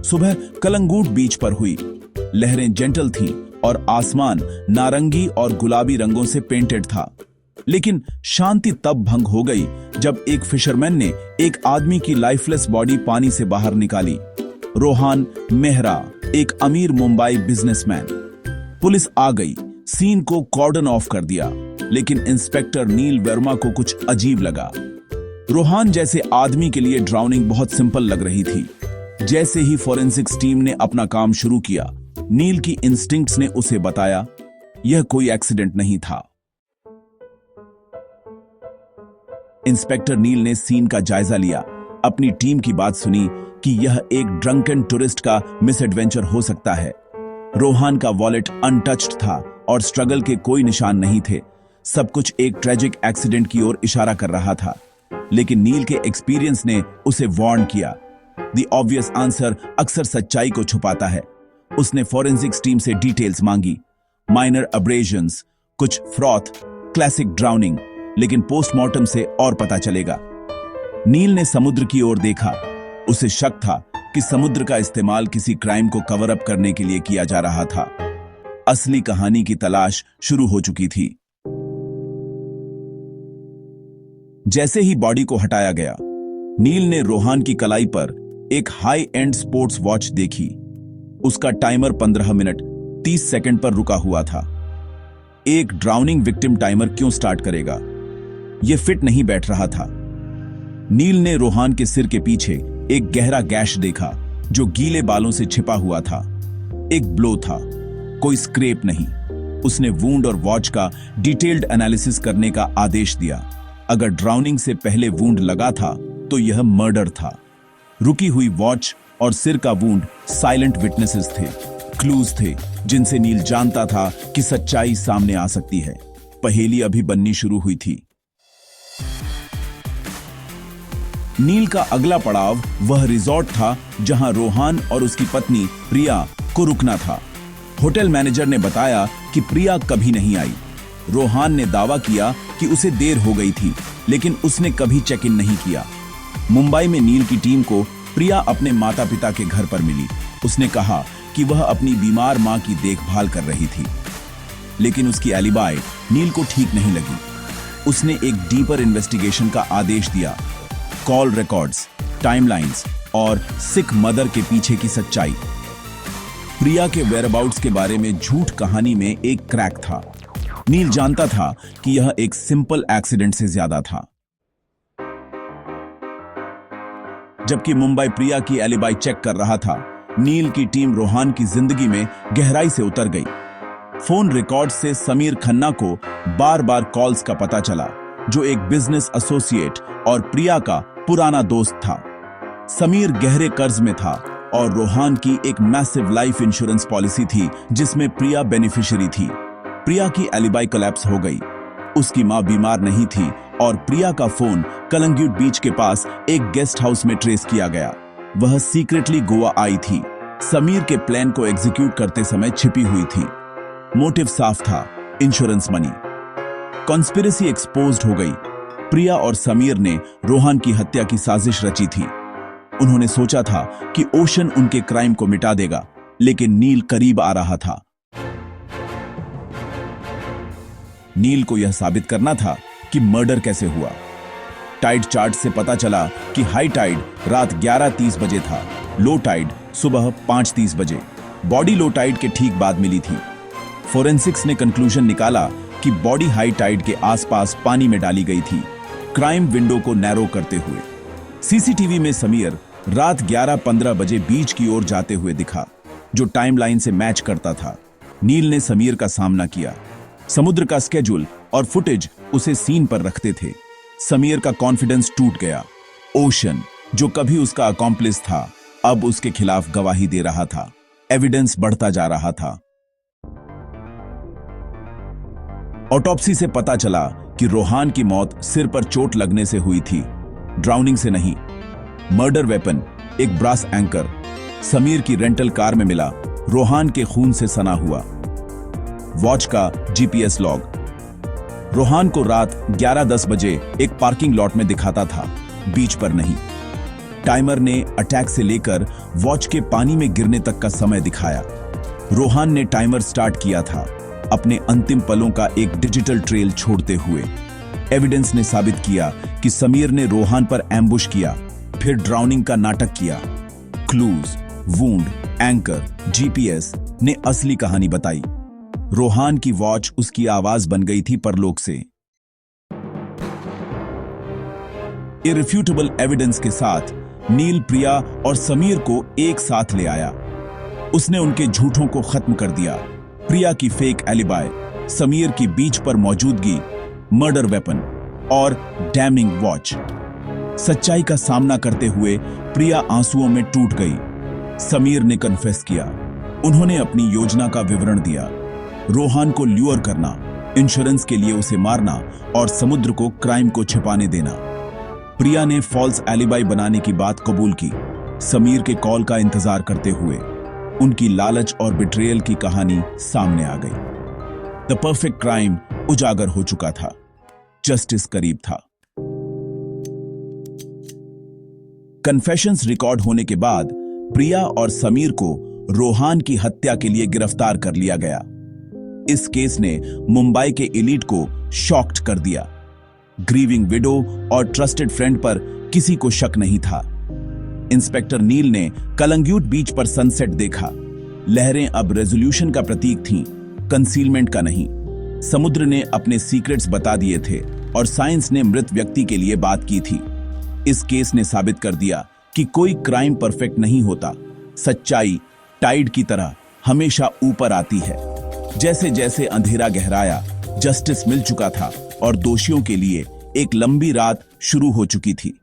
सुबह कलंगूट बीच पर हुई। लहरें जेंटल थीं और आसमान नारंगी और गुलाबी रंगों से पेंटेड था। लेकिन शांति तब भंग हो गई जब एक फिशरमैन ने एक आदमी की लाइफलेस बॉडी पानी से बाहर निकाली। रोहान मेहरा, एक अमीर मुंबई बिजनेसमैन। पुलिस आ गई, सीन को कॉर्डन ऑफ कर दिया, लेकिन इंस्पेक्टर नील वर्मा को कुछ अजीब लगा। रोहान जैसे आदमी के लिए ड्राउनिंग बहुत सिंपल लग रही थी। जैसे ही फॉरेंसिक्स टीम ने अपना काम शुरू किया, नील की इंस्टिंक्ट्स ने उसे बताया यह कोई एक्सीडेंट नहीं था। इंस्पेक्टर नील ने सीन का जायजा लिया, अपनी टीम की बात सुनी कि यह एक ड्रंकन टूरिस्ट का मिसएडवेंचर हो सकता है। रोहान का वॉलेट अनटच्ड था और स्ट्रगल के कोई निशान नहीं थे। सब कुछ एक ट्रेजिक एक्सीडेंट की ओर इशारा कर रहा था। लेकिन नील के एक्सपीरियंस ने उसे वार्न किया। द ऑब्वियस आंसर अक्सर सच्चाई को छुपाता है। उसने फॉरेंसिक्स टीम से डिटेल्स मांगी, माइनर अब्रेजन्स, कुछ फ्रॉथ, क्लासिक ड्राउनिंग, लेकिन पोस्टमार्टम से और पता चलेगा। नील ने समुद्र की ओर देखा। उसे शक था कि समुद्र का इस्तेमाल किसी क्राइम को कवर अप करने के लिए किया जा रहा था। असली कहानी की तलाश शुरू हो चुकी थी। जैसे ही बॉडी को हटाया गया, नील ने रोहान की कलाई पर एक हाई एंड स्पोर्ट्स वॉच देखी। उसका टाइमर 15 मिनट 30 सेकंड पर रुका हुआ था। एक ड्राउनिंग विक्टिम टाइमर क्यों स्टार्ट करेगा? यह फिट नहीं बैठ रहा था। नील ने रोहान के सिर के पीछे एक गहरा गैश देखा जो गीले बालों से छिपा हुआ था। एक ब्लो था, कोई स्क्रैप नहीं। उसने वुंड और वॉच का डिटेल्ड एनालिसिस करने का आदेश दिया। अगर ड्राउनिंग से पहले वुंड लगा था तो यह मर्डर था। रुकी हुई वॉच और सिर का वुंड साइलेंट विटनेसेस थे, क्लूज थे जिनसे नील जानता था कि सच्चाई सामने आ सकती है। पहेली अभी बननी शुरू हुई थी। नील का अगला पड़ाव वह रिजॉर्ट था जहां रोहान और उसकी पत्नी प्रिया को रुकना था। होटल मैनेजर ने बताया कि प्रिया कभी नहीं आई। रोहान ने दावा किया कि उसे देर हो गई थी, लेकिन उसने कभी चेक इन नहीं किया। मुंबई में नील की टीम को प्रिया अपने माता पिता के घर पर मिली। उसने कहा कि वह अपनी बीमार मां की देखभाल कर रही थी, लेकिन उसकी एलिबाई नील को ठीक नहीं लगी। उसने एक डीपर इन्वेस्टिगेशन का आदेश दिया। कॉल रिकॉर्ड्स, टाइमलाइंस और सिख मदर के पीछे की सच्चाई। प्रिया के वेयरअबाउट्स के बारे में झूठ कहानी में एक क्रैक था। नील जानता था कि यह एक सिंपल एक्सीडेंट से ज्यादा था। जबकि मुंबई प्रिया की एलिबाई चेक कर रहा था, नील की टीम रोहान की जिंदगी में गहराई से उतर गई। फोन रिकॉर्ड से समीर खन्ना को बार बार कॉल्स का पता चला, जो एक बिजनेस एसोसिएट और प्रिया का पुराना दोस्त था। समीर गहरे कर्ज में था और रोहान की एक मैसिव लाइफ इंश्योरेंस पॉलिसी थी जिसमें प्रिया बेनिफिशियरी थी। प्रिया की एलिबाई कोलैप्स हो गई। उसकी मां बीमार नहीं थी और प्रिया का फोन कलंगूट बीच के पास एक गेस्ट हाउस में ट्रेस किया गया। वह सीक्रेटली गोवा आई थी। समीर के प्लान को एग्जीक्यूट करते समय छिपी हुई थी। मोटिव साफ था, इंश्योरेंस मनी। कॉन्स्पिरेसी एक्सपोज्ड हो गई। प्रिया और समीर ने रोहान की हत्या की साजिश रची थी। उन्होंने सोचा था कि ओशन उनके क्राइम को मिटा देगा, लेकिन नील करीब आ रहा था। नील को यह साबित करना था कि मर्डर कैसे हुआ। टाइड चार्ट से पता चला कि हाई टाइड रात 11:30 बजे था, लो टाइड सुबह 5:30 बजे। बॉडी लो टाइड के ठीक बाद मिली थी। फोरेंसिक्स ने कंक्लूजन निकाला कि बॉडी हाई टाइड के आसपास पानी में डाली गई थी, क्राइम विंडो को नैरो करते हुए। सीसीटीवी में समीर रात 11:15 बजे बीच की ओर जाते हुए दिखा, जो टाइमलाइन से मैच करता था। नील ने समीर का सामना किया। समुद्र का स्केड्यूल और फुटेज उसे सीन पर रखते थे। समीर का कॉन्फिडेंस टूट गया। ओशन, जो कभी उसका अकॉम्प्लिस था, अब उसके खिलाफ गवाही दे रहा था। एविडेंस बढ़ता जा रहा था। ऑटोप्सी से पता चला कि रोहान की मौत सिर पर चोट लगने से हुई थी, ड्राउनिंग से नहीं। मर्डर वेपन, एक ब्रास एंकर, समीर की रेंटल कार में मिला, रोहान के खून से सना हुआ। वॉच का जीपीएस लॉग रोहान को रात 11:10 बजे एक पार्किंग लॉट में दिखाता था, बीच पर नहीं। टाइमर ने अटैक से लेकर वॉच के पानी में गिरने तक का समय दिखाया। रोहान ने टाइमर स्टार्ट किया था, अपने अंतिम पलों का एक डिजिटल ट्रेल छोड़ते हुए। एविडेंस ने साबित किया कि समीर ने रोहान पर एम्बुश किया, फिर ड्राउनिंग का नाटक किया। क्लूज, वूंड, एंकर, जीपीएस ने असली कहानी बताई। रोहान की वॉच उसकी आवाज बन गई थी परलोक से। इररिफ्यूटेबल एविडेंस के साथ नील प्रिया और समीर को एक साथ ले आया। उसने उनके झूठों को खत्म कर दिया। प्रिया की फेक एलिबाई, समीर की बीच पर मौजूदगी, मर्डर वेपन और डैमिंग वॉच। सच्चाई का सामना करते हुए प्रिया आंसुओं में टूट गई। समीर ने कन्फेस किया। उन्होंने अपनी योजना का विवरण दिया। रोहान को ल्यूर करना, इंश्योरेंस के लिए उसे मारना और समुद्र को क्राइम को छिपाने देना। प्रिया ने फॉल्स एलिबाई बनाने की बात कबूल की, समीर के कॉल का इंतजार करते हुए। उनकी लालच और बिट्रेयल की कहानी सामने आ गई। द परफेक्ट क्राइम उजागर हो चुका था। जस्टिस करीब था। कन्फेशंस रिकॉर्ड होने के बाद प्रिया और समीर को रोहान की हत्या के लिए गिरफ्तार कर लिया गया। इस केस ने मुंबई के एलीट को शॉक्ड कर दिया। ग्रीविंग विडो और ट्रस्टेड फ्रेंड पर किसी को शक नहीं था। इंस्पेक्टर नील ने कलंगुट बीच पर सनसेट देखा। लहरें अब रेजोल्यूशन का प्रतीक थीं, कंसीलमेंट का नहीं। समुद्र ने अपने सीक्रेट्स बता दिए थे और साइंस ने मृत व्यक्ति के लिए बात की थी। इस केस ने साबित कर दिया कि कोई क्राइम परफेक्ट नहीं होता। सच्चाई टाइड की तरह हमेशा ऊपर आती है। जैसे जैसे अंधेरा गहराया, जस्टिस मिल चुका था और दोषियों के लिए एक लंबी रात शुरू हो चुकी थी।